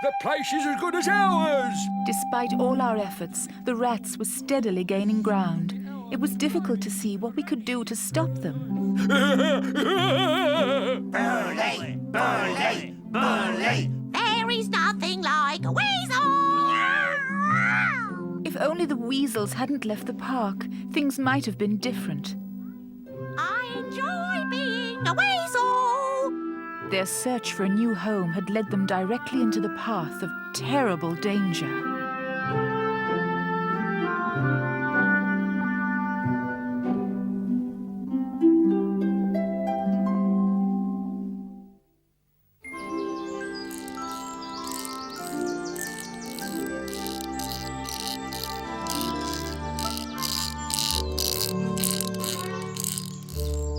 The place is as good as ours. Despite all our efforts, the rats were steadily gaining ground. It was difficult to see what we could do to stop them. Burley! Burley! Burley! There is nothing like a weasel! If only the weasels hadn't left the park, things might have been different. I enjoy being a weasel! Their search for a new home had led them directly into the path of terrible danger.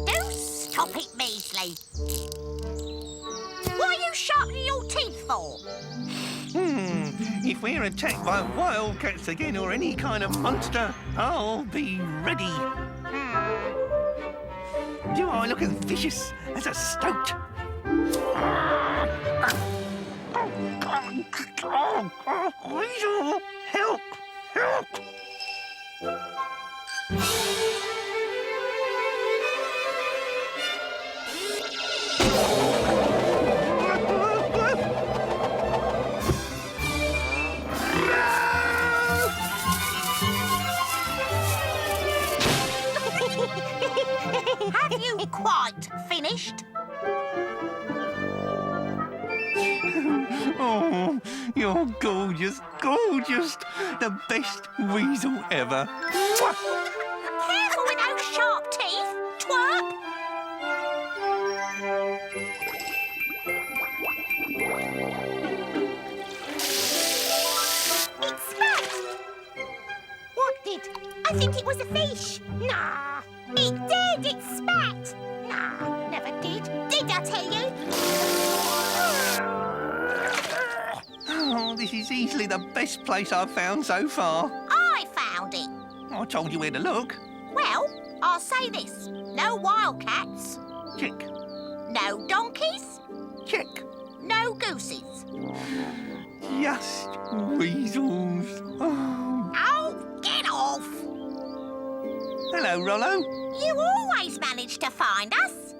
Don't stop it, Measley! What are you sharpening your teeth for? If we're attacked by wildcats again or any kind of monster, I'll be ready. Do I look as vicious as a stoat? Weasel! Help! Help! Have you quite finished? Oh, you're gorgeous, gorgeous. The best weasel ever. Careful with those sharp teeth, twerp! It spat! What did? I think it was a fish. Nah. It did! It spat! Nah, never did. Did I tell you? Oh, this is easily the best place I've found so far. I found it. I told you where to look. Well, I'll say this. No wildcats. Check, No donkeys. check. No gooses. Just weasels. Oh. Oh, get off! Hello, Rollo. You always manage to find us.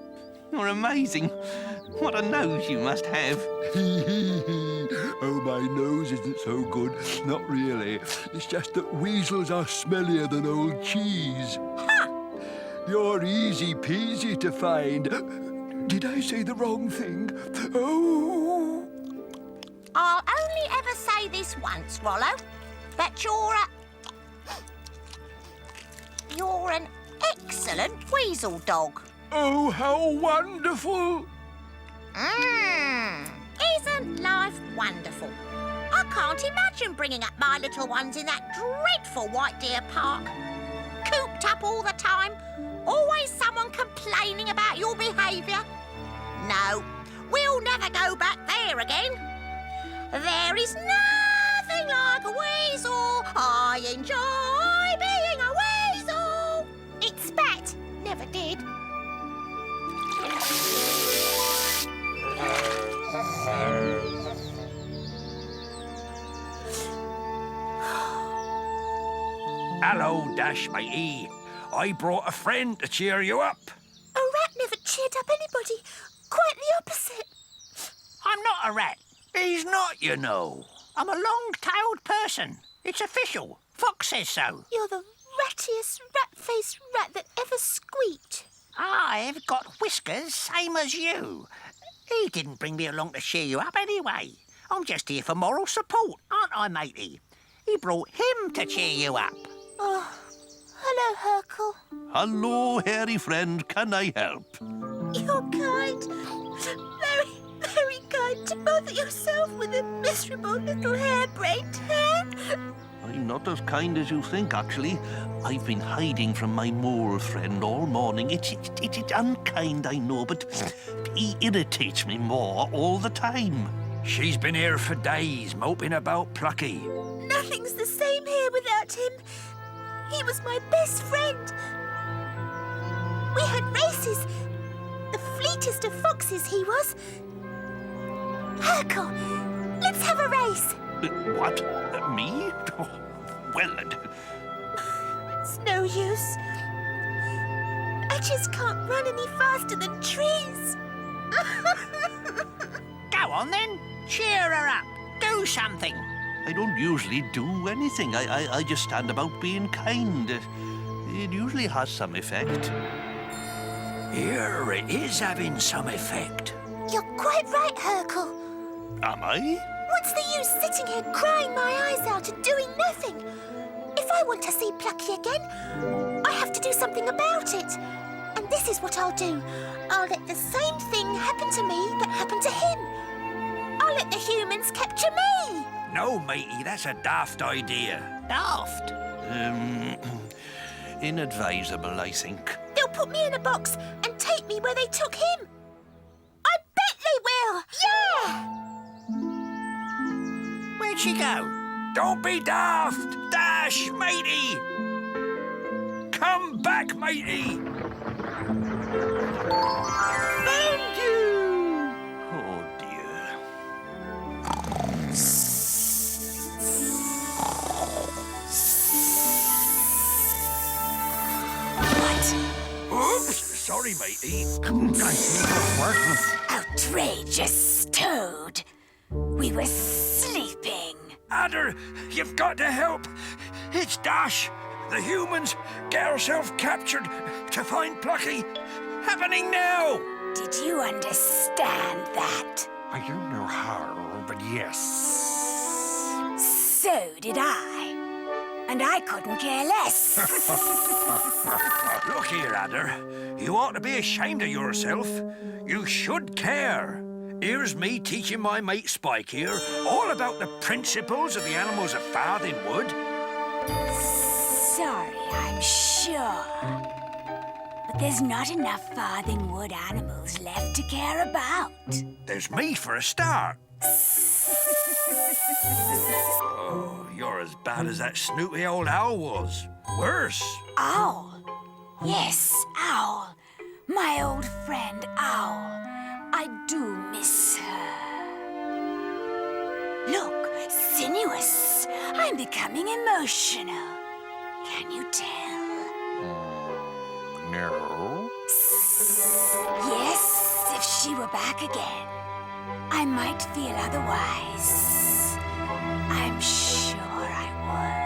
You're amazing. What a nose you must have. Oh, my nose isn't so good. Not really. It's just that weasels are smellier than old cheese. Huh. You're easy peasy to find. Did I say the wrong thing? Oh. I'll only ever say this once, Rollo, that you're an excellent weasel dog. Oh, how wonderful. Isn't life wonderful? I can't imagine bringing up my little ones in that dreadful White Deer Park. Cooped up all the time, always someone complaining about your behaviour. No, we'll never go back there again. There is nothing like a weasel. I enjoy being a weasel. It spat, never did. Hello, Dash, matey. I brought a friend to cheer you up. A rat never cheered up anybody. Quite the opposite. I'm not a rat. He's not, you know. I'm a long-tailed person. It's official. Fox says so. You're the rattiest rat-faced rat that ever squeaked. I've got whiskers same as you. He didn't bring me along to cheer you up anyway. I'm just here for moral support, aren't I, matey? He brought him to cheer you up. Oh, hello, Hercule. Hello, hairy friend. Can I help? You're kind. Very, very kind to bother yourself with a miserable little harebrained hair. I'm not as kind as you think, actually. I've been hiding from my mole friend all morning. It's unkind, I know, but he irritates me more all the time. She's been here for days, moping about Plucky. Nothing's the same here without him. He was my best friend. We had races. The fleetest of foxes he was. Hercule, let's have a race. What? Me? Well, It's no use. I just can't run any faster than trees. Go on, then. Cheer her up. Do something. I don't usually do anything. I just stand about being kind. It usually has some effect. Here it is having some effect. You're quite right, Hercule. Am I? What's the use sitting here crying my eyes out and doing nothing? If I want to see Plucky again, I have to do something about it. And this is what I'll do. I'll let the same thing happen to me that happened to him. I'll let the humans capture me. No, matey, that's a daft idea. Daft. Inadvisable, I think. They'll put me in a box and take me where they took him. I bet they will. Yeah! Where'd she go? Don't be daft! Dash, matey! Come back, matey! Thank you! Oh, dear. Oops! Sorry, matey. Outrageous toad. We were sleeping. Adder, you've got to help. It's Dash. The humans get ourselves captured to find Plucky. Happening now. Did you understand that? I don't know how, but yes. So did I. And I couldn't care less. Look here, Adder. You ought to be ashamed of yourself. You should care. Here's me teaching my mate Spike here all about the principles of the Animals of Farthing Wood. Sorry, I'm sure. But there's not enough Farthing Wood animals left to care about. There's me for a start. Oh, you're as bad as that snooty old owl was. Worse. Owl? Yes, Owl. My old friend Owl. I do miss her. Look, sinuous. I'm becoming emotional. Can you tell? No. Yes, if she were back again, I might feel otherwise. I'm sure I would.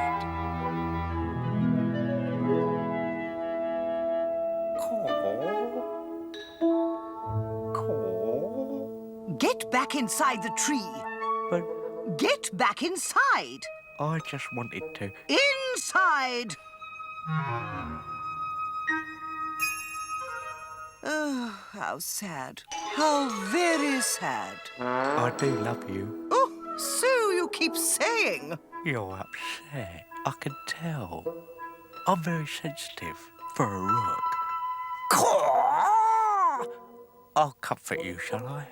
Get back inside the tree. But Get back inside. I just wanted to... Inside! Oh, how sad. How very sad. I do love you. Oh, so you keep saying. You're upset. I can tell. I'm very sensitive for a rook. I'll comfort you, shall I?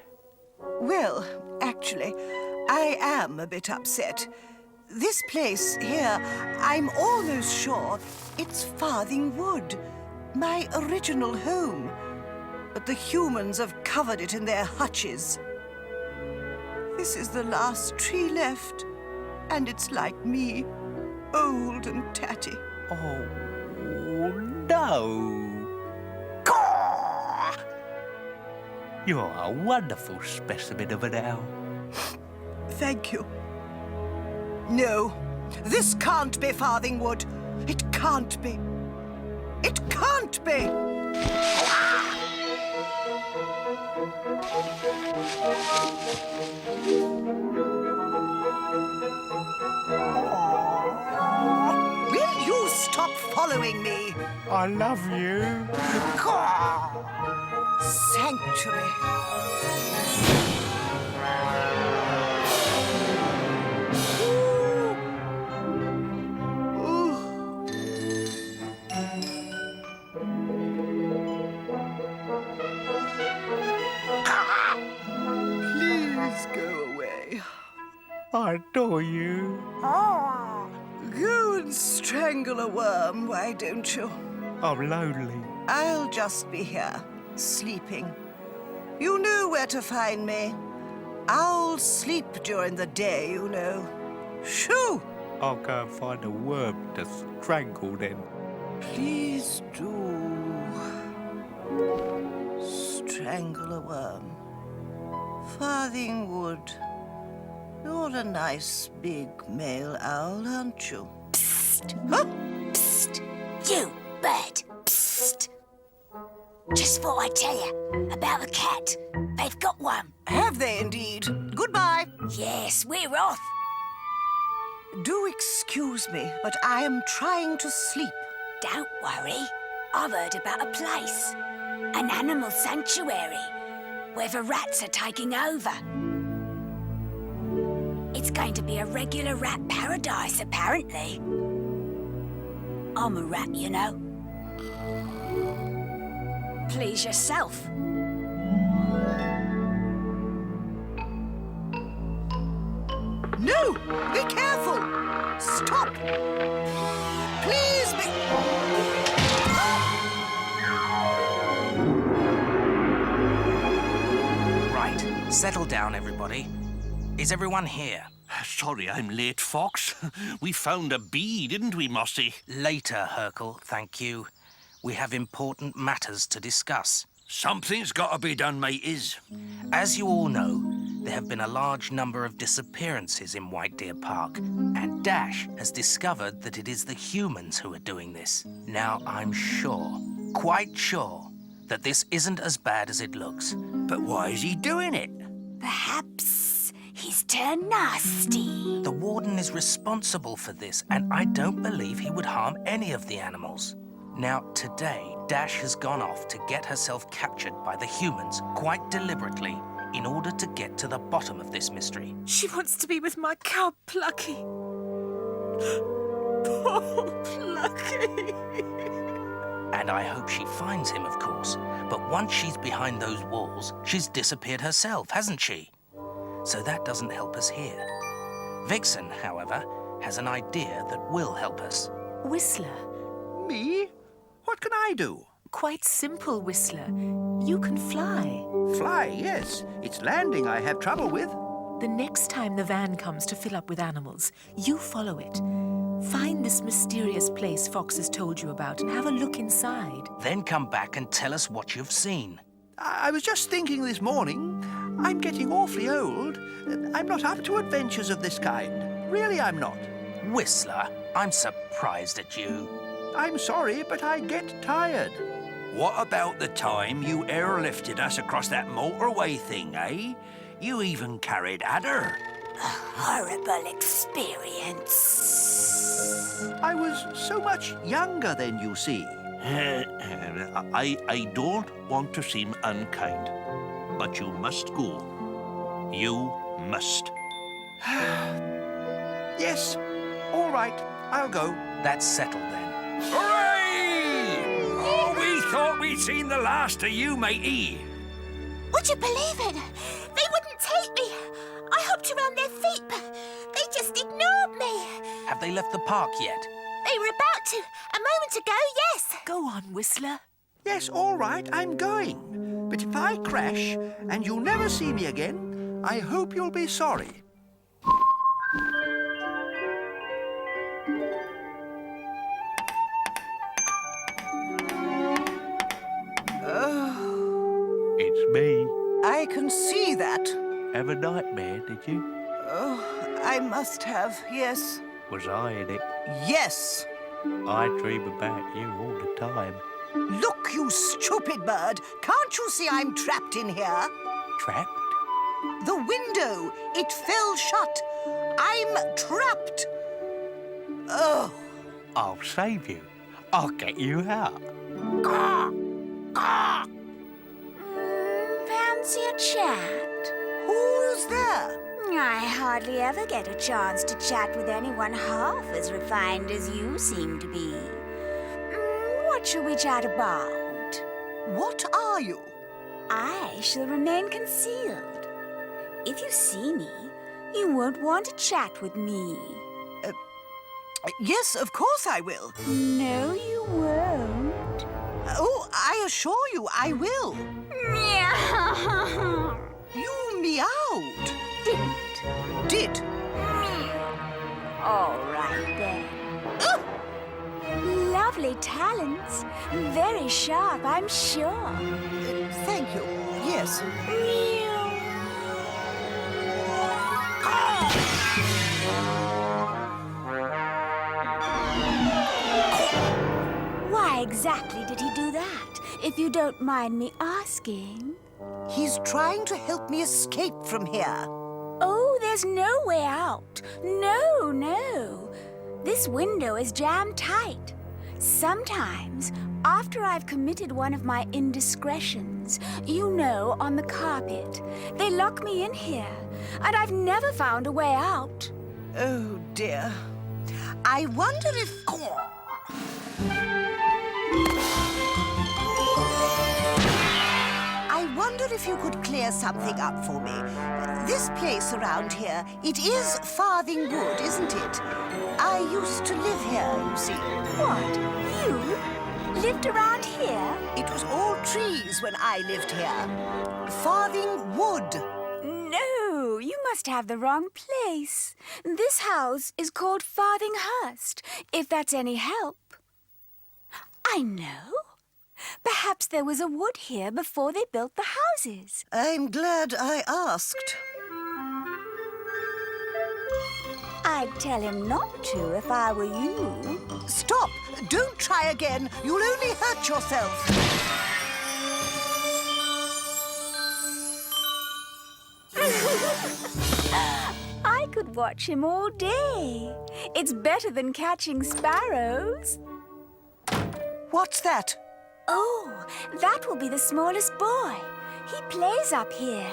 Well, actually, I am a bit upset. This place here, I'm almost sure it's Farthing Wood, my original home. But the humans have covered it in their hutches. This is the last tree left, and it's like me, old and tatty. Oh, no. You're a wonderful specimen of an owl. Thank you. No, this can't be Farthing Wood. It can't be. It can't be! Will you stop following me? I love you. Sanctuary. Please go away. I adore you. Go and strangle a worm, why don't you? I'm lonely. I'll just be here, sleeping. You know where to find me. I'll sleep during the day, you know. Shoo! I'll go and find a worm to strangle then. Please do. Strangle a worm. Farthing Wood. You're a nice big male owl, aren't you? Psst. Huh? Psst. You, bird. Psst. Just thought I'd tell you about the cat. They've got one. Have they indeed? Goodbye. Yes, we're off. Do excuse me, but I am trying to sleep. Don't worry. I've heard about a place. An animal sanctuary where the rats are taking over. It's going to be a regular rat paradise, apparently. I'm a rat, you know. Please yourself. No! Be careful! Stop! Please be... Right, settle down, everybody. Is everyone here? Sorry I'm late, Fox. We found a bee, didn't we, Mossy? Later, Hercule, thank you. We have important matters to discuss. Something's got to be done, mateys. As you all know, there have been a large number of disappearances in White Deer Park, and Dash has discovered that it is the humans who are doing this. Now, I'm sure, quite sure, that this isn't as bad as it looks. But why is he doing it? Perhaps he's turned nasty. The warden is responsible for this, and I don't believe he would harm any of the animals. Now, today, Dash has gone off to get herself captured by the humans quite deliberately in order to get to the bottom of this mystery. She wants to be with my cub, Plucky. Poor Plucky. And I hope she finds him, of course. But once she's behind those walls, she's disappeared herself, hasn't she? So that doesn't help us here. Vixen, however, has an idea that will help us. Whistler. Me? What can I do? Quite simple, Whistler. You can fly. Fly, yes. It's landing I have trouble with. The next time the van comes to fill up with animals, you follow it. Find this mysterious place Fox has told you about and have a look inside. Then come back and tell us what you've seen. I was just thinking this morning, I'm getting awfully old. I'm not up to adventures of this kind. Really, I'm not. Whistler, I'm surprised at you. I'm sorry, but I get tired. What about the time you airlifted us across that motorway thing, eh? You even carried Adder. A horrible experience. I was so much younger then, you see. I don't want to seem unkind, but you must go. You must. Yes, all right, I'll go. That's settled then. Hooray! Oh, we thought we'd seen the last of you, matey. Would you believe it? They wouldn't take me. I hopped around their feet, but they just ignored me. Have they left the park yet? They were about to. A moment ago, yes. Go on, Whistler. Yes, all right, I'm going. But if I crash and you'll never see me again, I hope you'll be sorry. It's me. I can see that. Have a nightmare, did you? Oh, I must have, yes. Was I in it? Yes. I dream about you all the time. Look, you stupid bird. Can't you see I'm trapped in here? Trapped? The window! It fell shut! I'm trapped! Oh! I'll save you. I'll get you out. Fancy a chat? Who's there? I hardly ever get a chance to chat with anyone half as refined as you seem to be. What shall we chat about? What are you? I shall remain concealed. If you see me, you won't want to chat with me. Yes, of course I will. No, you won't. Oh, I assure you I will. Meow. You meowed. Didn't. Did. All right, then. Lovely talents. Very sharp, I'm sure. Thank you. Yes. Why exactly did he do that, if you don't mind me asking? He's trying to help me escape from here. Oh, there's no way out. No, no. This window is jammed tight. Sometimes, after I've committed one of my indiscretions, you know, on the carpet, they lock me in here, and I've never found a way out. Oh, dear. I wonder if... I wonder if you could clear something up for me. This place around here, it is Farthing Wood, isn't it? I used to live here, you see. What? You? Lived around here? It was all trees when I lived here. Farthing Wood. No, you must have the wrong place. This house is called Farthinghurst, if that's any help. I know. Perhaps there was a wood here before they built the houses. I'm glad I asked. I'd tell him not to if I were you. Stop! Don't try again. You'll only hurt yourself. I could watch him all day. It's better than catching sparrows. What's that? Oh, that will be the smallest boy. He plays up here.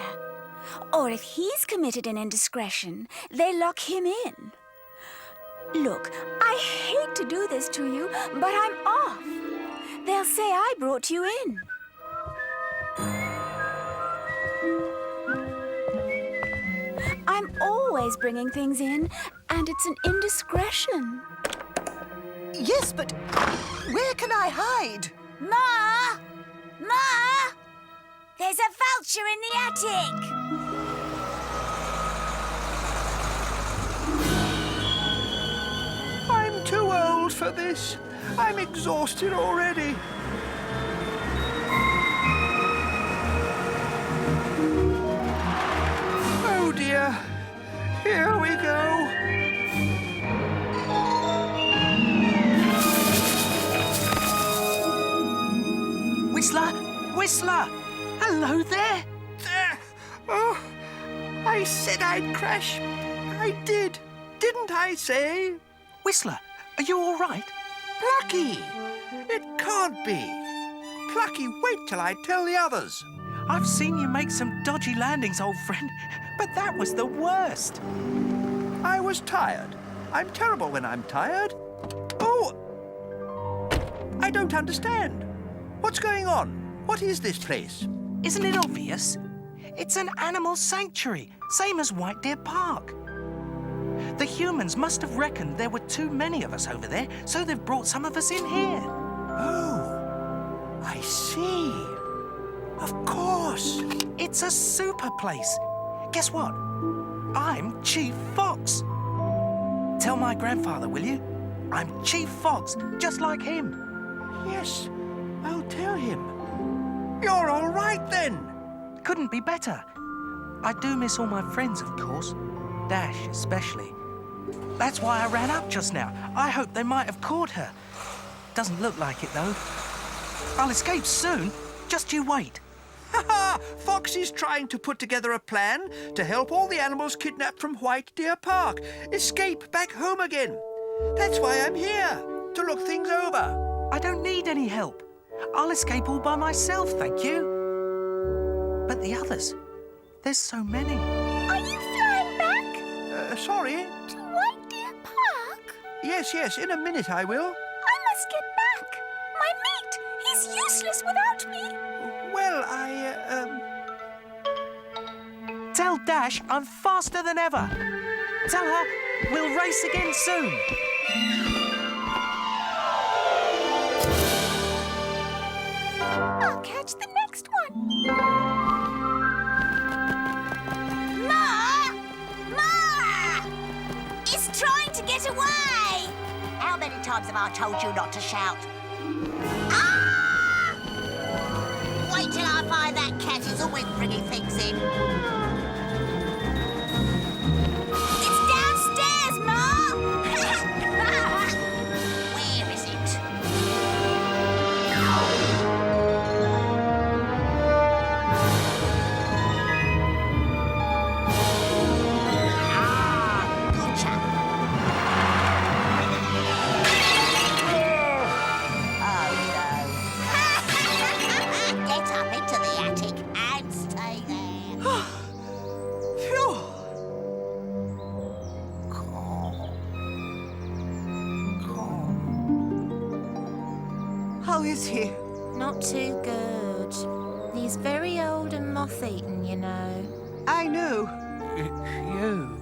Or if he's committed an indiscretion, they lock him in. Look, I hate to do this to you, but I'm off. They'll say I brought you in. I'm always bringing things in, and it's an indiscretion. Yes, but where can I hide? Ma! Ma! There's a vulture in the attic! I'm too old for this. I'm exhausted already. Oh dear. Here we go. Whistler! Whistler! Hello there! There. Oh, I said I'd crash. I did. Didn't I say? Whistler, are you all right? Plucky! It can't be. Plucky, wait till I tell the others. I've seen you make some dodgy landings, old friend, but that was the worst. I was tired. I'm terrible when I'm tired. Oh! I don't understand. What's going on? What is this place? Isn't it obvious? It's an animal sanctuary, same as White Deer Park. The humans must have reckoned there were too many of us over there, so they've brought some of us in here. Oh, I see. Of course. It's a super place. Guess what? I'm Chief Fox. Tell my grandfather, will you? I'm Chief Fox, just like him. Yes, I'll tell him. You're all right then. Couldn't be better. I do miss all my friends, of course. Dash, especially. That's why I ran up just now. I hoped they might have caught her. Doesn't look like it, though. I'll escape soon. Just you wait. Ha! Fox is trying to put together a plan to help all the animals kidnapped from White Deer Park escape back home again. That's why I'm here, to look things over. I don't need any help. I'll escape all by myself, thank you. But the others, there's so many. Are you flying back Sorry? to White Deer Park? Yes, in a minute I will. I must get back. My mate, he's useless without me. Well, Tell Dash I'm faster than ever. Tell her we'll race again soon. I'll catch the next one. Ma! Ma! It's trying to get away! How many times have I told you not to shout? Ah! Wait till I find that cat is always bringing things in. It's downstairs, Ma! Where is it? Gotcha. Oh, no. Get up into the attic and stay there. Phew! How is he? Not too good. He's very old and moth-eaten, you know. I know. It's you.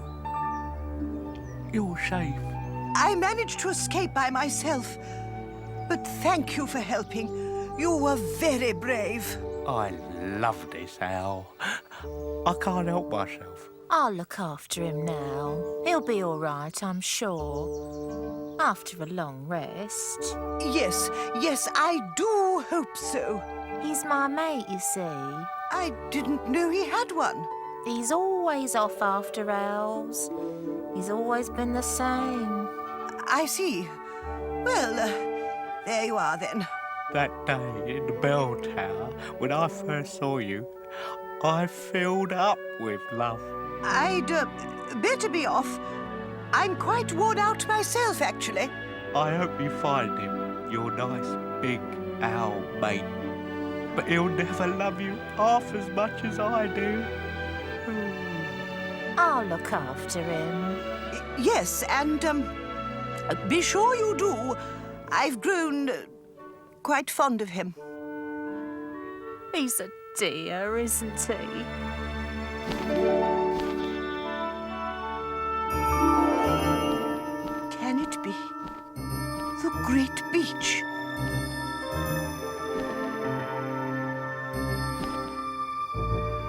You're safe. I managed to escape by myself. But thank you for helping. You were very brave. I love this owl. I can't help myself. I'll look after him now. He'll be all right, I'm sure. After a long rest. Yes, I do hope so. He's my mate, you see. I didn't know he had one. He's always off after owls. He's always been the same. I see. Well, there you are then. That day in the bell tower, when I first saw you, I filled up with love. I'd better be off. I'm quite worn out myself, actually. I hope you find him, your nice big owl mate. But he'll never love you half as much as I do. I'll look after him. Yes, and be sure you do. I've grown quite fond of him. He's a dear, isn't he? Can it be the Great Beach?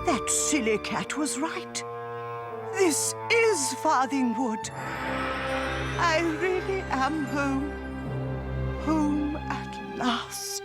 That silly cat was right. This is Farthing Wood. I really am home. Home at last.